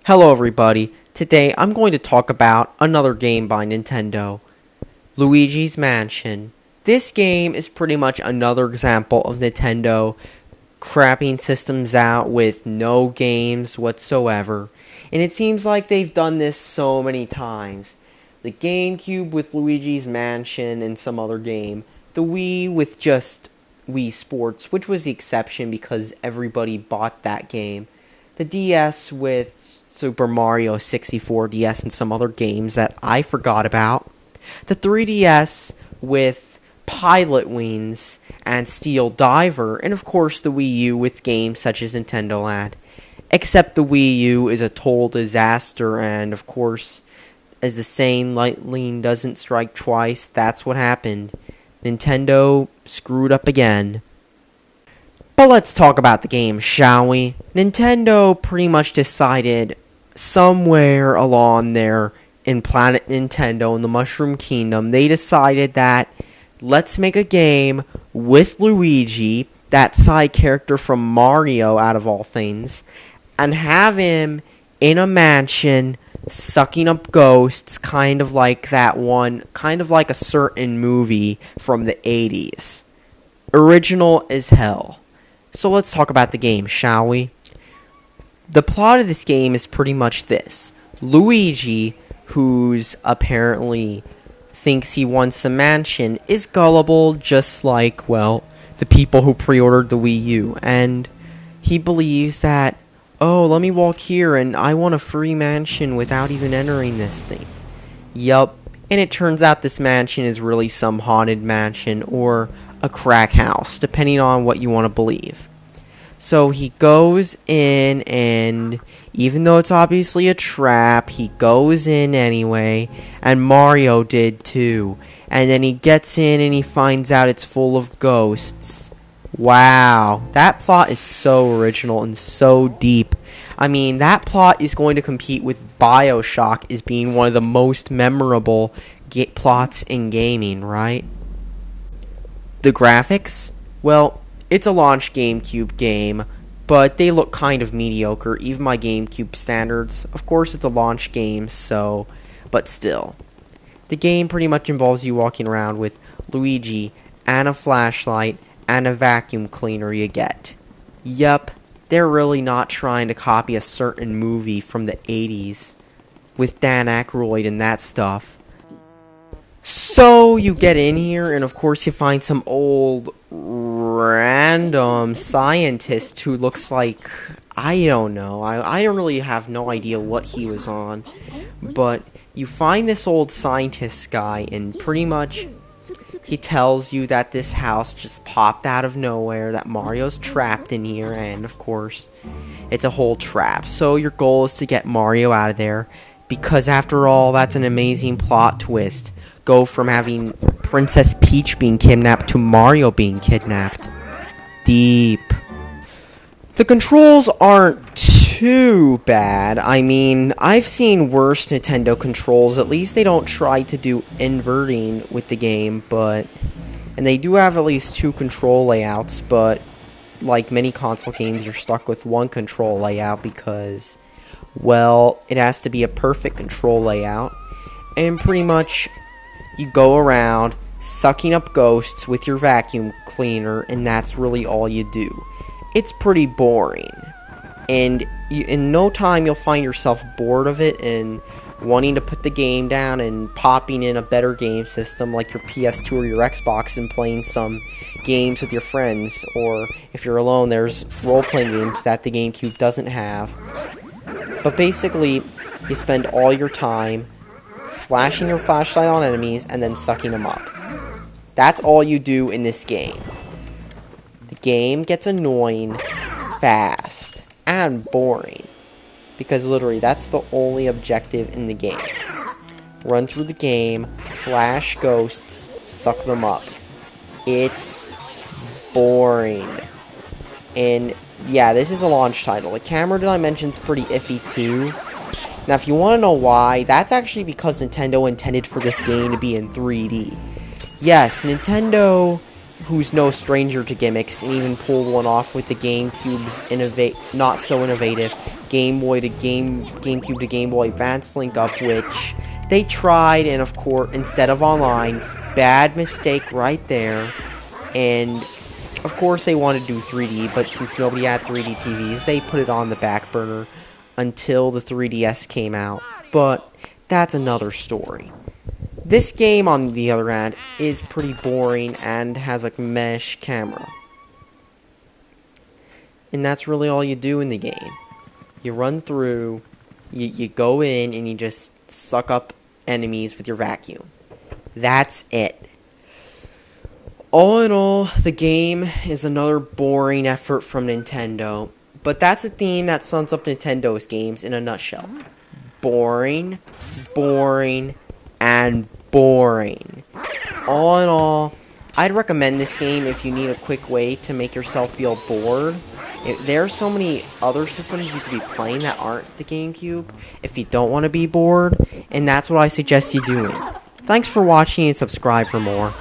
Hello everybody, today I'm going to talk about another game by Nintendo, Luigi's Mansion. This game is pretty much another example of Nintendo crapping systems out with no games whatsoever, and it seems like they've done this so many times. The GameCube with Luigi's Mansion and some other game, the Wii with just Wii Sports, which was the exception because everybody bought that game, the DS with Super Mario 64 DS and some other games that I forgot about, the 3DS with Pilot Wings and Steel Diver, and of course the Wii U with games such as Nintendo Land. Except the Wii U is a total disaster, and of course, as the saying, lightning doesn't strike twice, that's what happened. Nintendo screwed up again. But let's talk about the game, shall we? Nintendo pretty much decided somewhere along there in Planet Nintendo in the Mushroom Kingdom, they decided that let's make a game with Luigi, that side character from Mario out of all things, and have him in a mansion sucking up ghosts, kind of like a certain movie from the 80s. Original as hell. So let's talk about the game, shall we? The plot of this game is pretty much this. Luigi, who's apparently thinks he wants a mansion, is gullible just like, well, the people who pre-ordered the Wii U. And he believes that, oh, let me walk here and I want a free mansion without even entering this thing. Yup, and it turns out this mansion is really some haunted mansion or a crack house, depending on what you want to believe. So he goes in, and even though it's obviously a trap, he goes in anyway, and Mario did too. And then he gets in and he finds out it's full of ghosts. Wow, that plot is so original and so deep. I mean, that plot is going to compete with BioShock as being one of the most memorable plots in gaming, right? The graphics? Well, it's a launch GameCube game, but they look kind of mediocre, even by GameCube standards. Of course, it's a launch game, but still. The game pretty much involves you walking around with Luigi and a flashlight and a vacuum cleaner you get. Yup, they're really not trying to copy a certain movie from the 80s with Dan Aykroyd and that stuff. So you get in here, and of course you find some old random scientist who looks like, I don't know, I don't really have no idea what he was on, but you find this old scientist guy, and pretty much he tells you that this house just popped out of nowhere, that Mario's trapped in here, and of course it's a whole trap. So your goal is to get Mario out of there, because after all, that's an amazing plot twist. Go from having Princess Peach being kidnapped to Mario being kidnapped. Deep. The controls aren't too bad. I mean, I've seen worse Nintendo controls. At least they don't try to do inverting with the game, and they do have at least two control layouts, but like many console games, you're stuck with one control layout because, well, it has to be a perfect control layout, and pretty much you go around sucking up ghosts with your vacuum cleaner, and that's really all you do. It's pretty boring, and in no time you'll find yourself bored of it and wanting to put the game down and popping in a better game system like your PS2 or your Xbox and playing some games with your friends, or if you're alone, there's role-playing games that the GameCube doesn't have. But basically, you spend all your time flashing your flashlight on enemies and then sucking them up. That's all you do in this game. The game gets annoying fast and boring, because literally that's the only objective in the game. Run through the game, flash ghosts, suck them up. It's boring. And yeah, this is a launch title. The camera that I mentioned is pretty iffy too. Now, if you want to know why, that's actually because Nintendo intended for this game to be in 3D. Yes, Nintendo who's no stranger to gimmicks and even pulled one off with the GameCube's not so innovative GameCube to Game Boy Advance link up, which they tried, and of course, instead of online, bad mistake right there. And of course they wanted to do 3D, but since nobody had 3D TVs, they put it on the back burner until the 3DS came out. But that's another story. This game, on the other hand, is pretty boring and has a mesh camera. And that's really all you do in the game. You run through, you go in, and you just suck up enemies with your vacuum. That's it. All in all, the game is another boring effort from Nintendo. But that's a theme that sums up Nintendo's games in a nutshell. Boring, boring, and boring. All in all, I'd recommend this game if you need a quick way to make yourself feel bored. There are so many other systems you could be playing that aren't the GameCube if you don't want to be bored, and that's what I suggest you doing. Thanks for watching and subscribe for more.